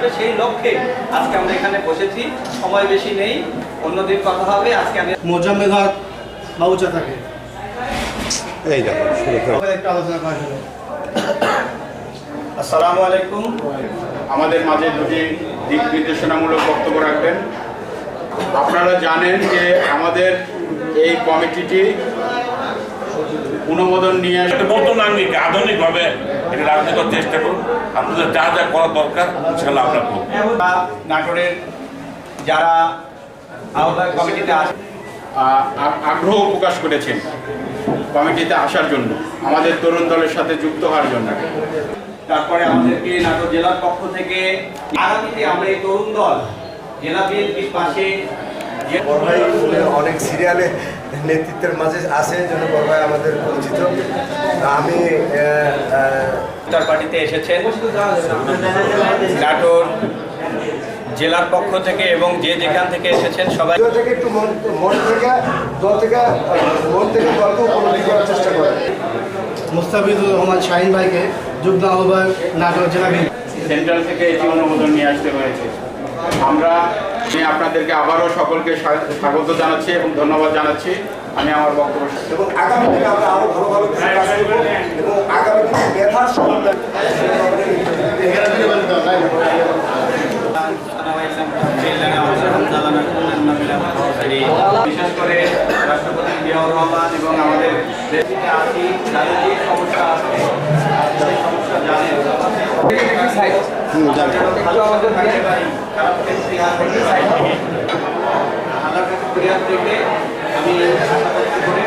আসবে সেই লক্ষ্যে আজকে আমরা এখানে বসেছি। সময় বেশি নেই, অন্যদিন কথা হবে। আজকে আমি মোজাম্মেল হক বাবুচা থাকে এই দেখো একটু আলোচনা করা হলো। আসসালামু আলাইকুম। আমাদের মাঝে দুটি দিক নির্দেশনামূলক বক্তব্য রাখবেন। আপনারা জানেন যে আমাদের এই কমিটিটি অনুমোদন নিয়ে একটা নতুন আঙ্গিকে আধুনিকভাবে এটা রাজনীতি করার চেষ্টা করুন। আপনাদের যা যা করা দরকার ইনশাআল্লাহ আমরা করব। নাটোরের যারা আহ্বায়ক কমিটিতে আসে আগ্রহ প্রকাশ করেছেন কমিটিতে আসার জন্য, আমাদের তরুণ দলের সাথে যুক্ত হওয়ার জন্য। তারপরে আমাদেরকে নাটোর জেলার পক্ষ থেকে আগামীতে আমরা এই তরুণ দল জেলা বিএনপির পাশে বড় ভাই অনেক সিরিয়ালে নেতৃত্বের মাঝে আছে, জন্য বড় ভাই আমাদের পরিচিত। আমি ইফতার পার্টিতে এসেছেন নাটোর জেলার পক্ষ থেকে এবং যে যেখান থেকে এসেছেন সবাই থেকে একটু মন থেকে দলকে উপলব্ধি করার চেষ্টা করে। মুস্তাফিজুর রহমান শাহিন ভাইকে যুগ্ম আহ্বায়ক নাটোর জেলা বিএনপি। সেন্ট্রাল থেকে এটি অনুমোদন নিয়ে আসতে হয়েছে। আমি আপনাদেরকে আবারও সকলকে স্বাগত জানাচ্ছি এবং ধন্যবাদ জানাচ্ছি। আমি আমার বক্তব্য এবং আগামী দিনে আমরা আরো ভালো ভালো কাজ করব এবং আগামী দিনে মেধার সম্মান বিশেষ করে রাষ্ট্রপতি জিয়াউর রহমান এবং আমাদের দেশে আছি যাদের যে সমস্যা আছে সেই সমস্যা জানেন ভালো আমাদের থাকে ভাই খারাপ ক্ষেত্রে আল্লাহর কাছে ফিরিয়াদ থেকে আমি আশা করতে করে